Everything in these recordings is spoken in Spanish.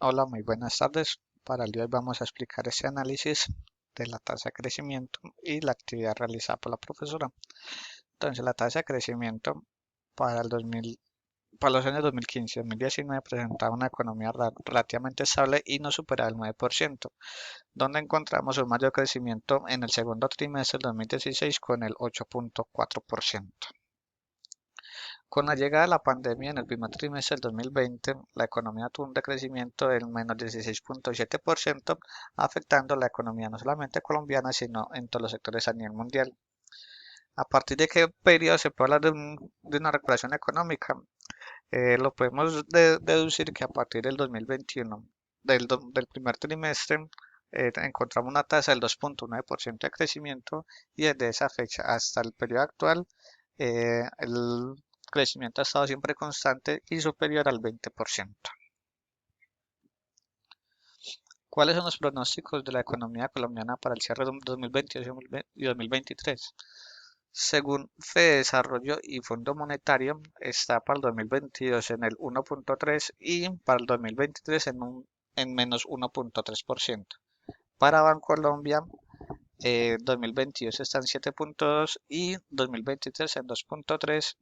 Hola, muy buenas tardes. Para el día de hoy vamos a explicar ese análisis de la tasa de crecimiento y la actividad realizada por la profesora. Entonces, la tasa de crecimiento para el 2000, para los años 2015 y 2019 presentaba una economía relativamente estable y no superaba el 9%, donde encontramos un mayor crecimiento en el segundo trimestre del 2016 con el 8.4%. Con la llegada de la pandemia en el primer trimestre del 2020, la economía tuvo un decrecimiento del menos 16.7%, afectando la economía no solamente colombiana, sino en todos los sectores a nivel mundial. ¿A partir de qué periodo se puede hablar de una recuperación económica? Lo podemos deducir que a partir del 2021, del primer trimestre, encontramos una tasa del 2.9% de crecimiento y desde esa fecha hasta el periodo actual, el crecimiento ha estado siempre constante y superior al 20%. ¿Cuáles son los pronósticos de la economía colombiana para el cierre de 2022 y 2023? Según Fedesarrollo y Fondo Monetario, está para el 2022 en el 1.3 y para el 2023 en menos 1.3%. Para Bancolombia, 2022 está en 7.2 y 2023 en 2.3.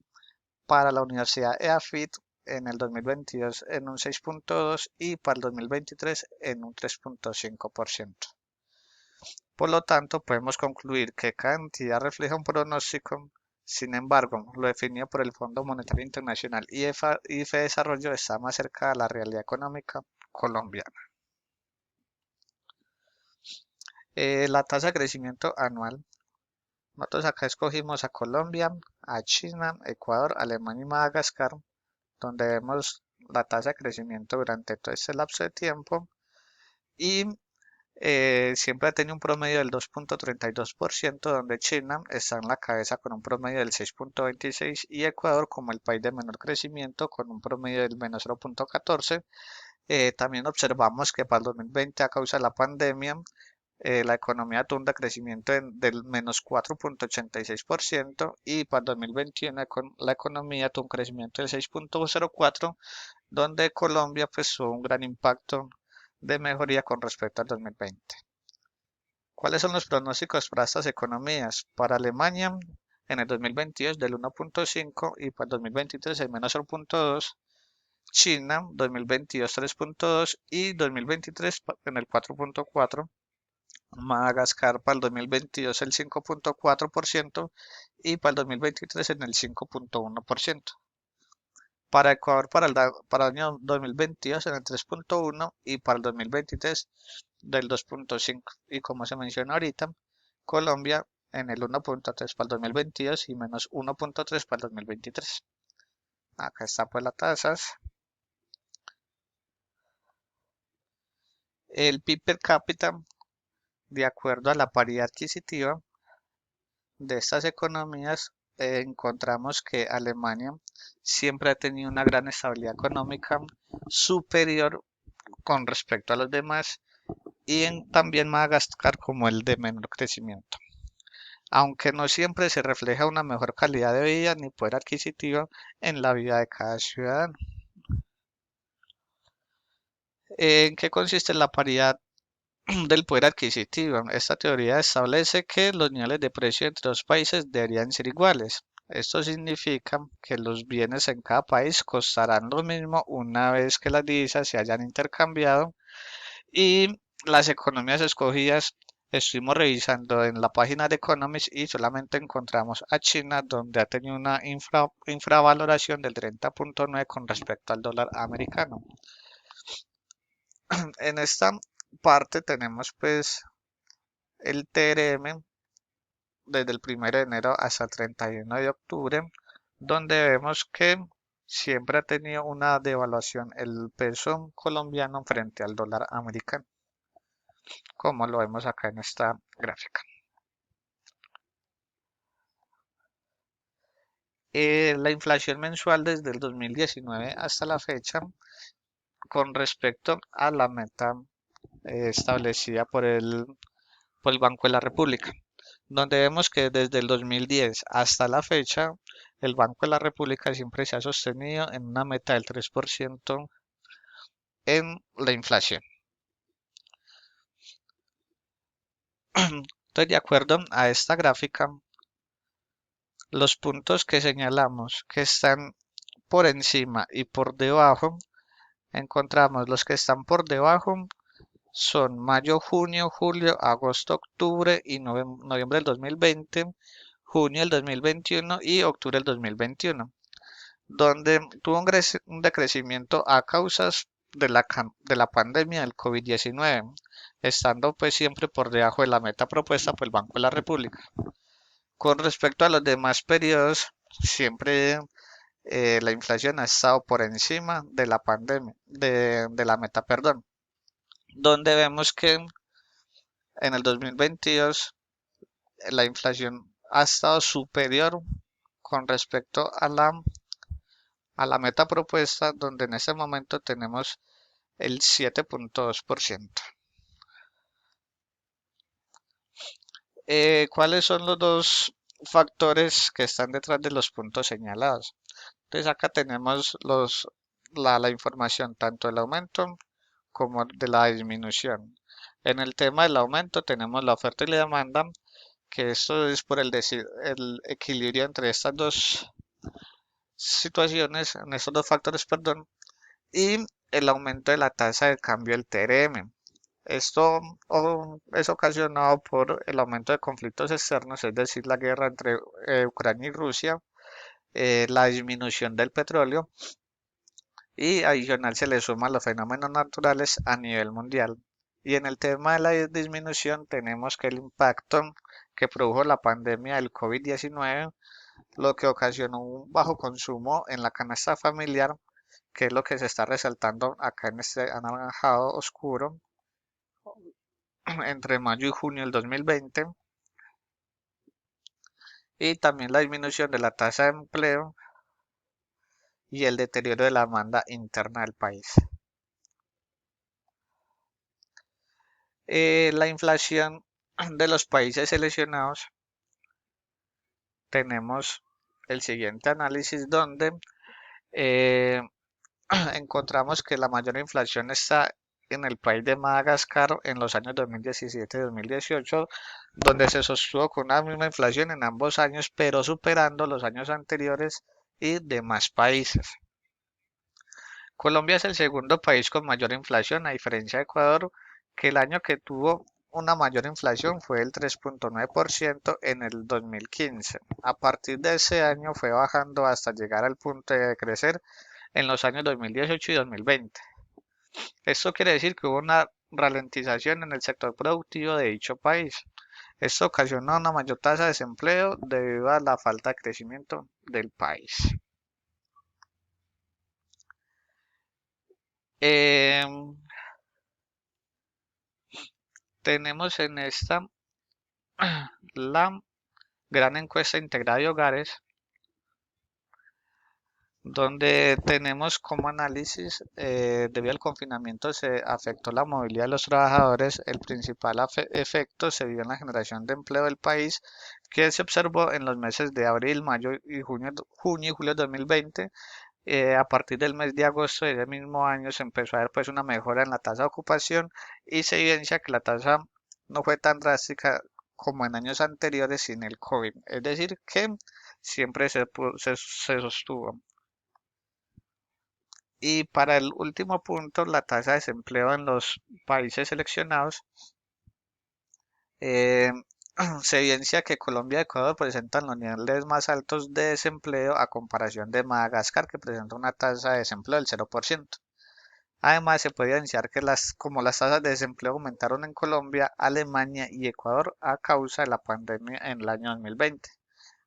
Para la Universidad EAFIT en el 2022 en un 6.2 y para el 2023 en un 3.5%. Por lo tanto, podemos concluir que cada entidad refleja un pronóstico. Sin embargo, lo definido por el Fondo Monetario Internacional y Desarrollo está más cerca de la realidad económica colombiana. La tasa de crecimiento anual. Nosotros acá escogimos a Colombia, a China, Ecuador, Alemania y Madagascar, donde vemos la tasa de crecimiento durante todo este lapso de tiempo y siempre ha tenido un promedio del 2.32%, donde China está en la cabeza con un promedio del 6.26% y Ecuador como el país de menor crecimiento con un promedio del menos 0.14%. También observamos que para el 2020 a causa de la pandemia la economía tuvo un decrecimiento del menos 4.86% y para el 2021 la economía tuvo un crecimiento del 6.04%, donde Colombia pues tuvo un gran impacto de mejoría con respecto al 2020. ¿Cuáles son los pronósticos para estas economías? Para Alemania en el 2022 del 1.5 y para el 2023 el menos 0.2. China 2022 3.2 y 2023 en el 4.4. Madagascar para el 2022 el 5.4% y para el 2023 en el 5.1%. Para Ecuador para el año 2022 en el 3.1 y para el 2023 del 2.5. Y como se menciona ahorita, Colombia en el 1.3 para el 2022 y menos 1.3 para el 2023. Acá está pues las tasas. El PIB per cápita, de acuerdo a la paridad adquisitiva de estas economías, encontramos que Alemania siempre ha tenido una gran estabilidad económica superior con respecto a los demás y también Madagascar como el de menor crecimiento. Aunque no siempre se refleja una mejor calidad de vida ni poder adquisitivo en la vida de cada ciudadano. ¿En qué consiste la paridad del poder adquisitivo? Esta teoría establece que los niveles de precio entre los países deberían ser iguales. Esto significa que los bienes en cada país costarán lo mismo una vez que las divisas se hayan intercambiado y las economías escogidas. Estuvimos revisando en la página de Economist y solamente encontramos a China, donde ha tenido una infravaloración del 30.9 con respecto al dólar americano. En esta parte tenemos pues el TRM desde el 1 de enero hasta el 31 de octubre, donde vemos que siempre ha tenido una devaluación el peso colombiano frente al dólar americano, como lo vemos acá en esta gráfica. La inflación mensual desde el 2019 hasta la fecha con respecto a la meta establecida por el Banco de la República, donde vemos que desde el 2010 hasta la fecha el Banco de la República siempre se ha sostenido en una meta del 3% en la inflación. Entonces, de acuerdo a esta gráfica, los puntos que señalamos que están por encima y por debajo, encontramos los que están por debajo son mayo, junio, julio, agosto, octubre y noviembre del 2020, junio del 2021 y octubre del 2021, donde tuvo un decrecimiento a causas de la pandemia del COVID-19, estando pues siempre por debajo de la meta propuesta por el Banco de la República. Con respecto a los demás periodos, siempre la inflación ha estado por encima de la pandemia, de la meta, perdón, donde vemos que en el 2022 la inflación ha estado superior con respecto a la meta propuesta, donde en este momento tenemos el 7,2%. ¿Cuáles son los dos factores que están detrás de los puntos señalados? Entonces acá tenemos la información tanto del aumento como de la disminución. En el tema del aumento tenemos la oferta y la demanda, que esto es por el equilibrio entre estas dos situaciones, en estos dos factores, perdón, y el aumento de la tasa de cambio del TRM. Esto es ocasionado por el aumento de conflictos externos, es decir, la guerra entre Ucrania y Rusia, la disminución del petróleo y adicional se le suman los fenómenos naturales a nivel mundial. Y en el tema de la disminución tenemos que el impacto que produjo la pandemia del COVID-19, lo que ocasionó un bajo consumo en la canasta familiar, que es lo que se está resaltando acá en este anaranjado oscuro, entre mayo y junio del 2020, y también la disminución de la tasa de empleo y el deterioro de la demanda interna del país. La inflación de los países seleccionados, tenemos el siguiente análisis donde eh, encontramos que la mayor inflación está en el país de Madagascar en los años 2017 y 2018, donde se sostuvo con una misma inflación en ambos años, pero superando los años anteriores y demás países. Colombia es el segundo país con mayor inflación, a diferencia de Ecuador, que el año que tuvo una mayor inflación fue el 3,9% en el 2015. A partir de ese año fue bajando hasta llegar al punto de crecer en los años 2018 y 2020. Esto quiere decir que hubo una ralentización en el sector productivo de dicho país. Esto ocasionó una mayor tasa de desempleo debido a la falta de crecimiento del país. Tenemos en esta la gran encuesta integrada de hogares, donde tenemos como análisis, debido al confinamiento se afectó la movilidad de los trabajadores. El principal efecto se vio en la generación de empleo del país, que se observó en los meses de abril, mayo y junio y julio de 2020. A partir del mes de agosto de ese mismo año se empezó a ver pues una mejora en la tasa de ocupación y se evidencia que la tasa no fue tan drástica como en años anteriores sin el COVID. Es decir, que siempre se sostuvo. Y para el último punto, la tasa de desempleo en los países seleccionados, eh, se evidencia que Colombia y Ecuador presentan los niveles más altos de desempleo a comparación de Madagascar, que presenta una tasa de desempleo del 0%. Además, se puede evidenciar que como las tasas de desempleo aumentaron en Colombia, Alemania y Ecuador a causa de la pandemia en el año 2020,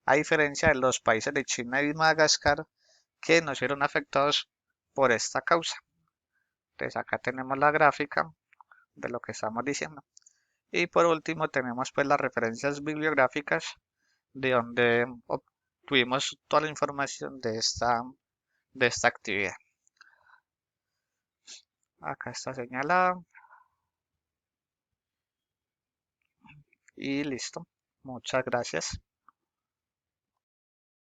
a diferencia de los países de China y Madagascar, que no fueron afectados por esta causa. Entonces acá tenemos la gráfica de lo que estamos diciendo. Y por último tenemos pues las referencias bibliográficas de donde obtuvimos toda la información de esta actividad. Acá está señalada y listo. Muchas gracias.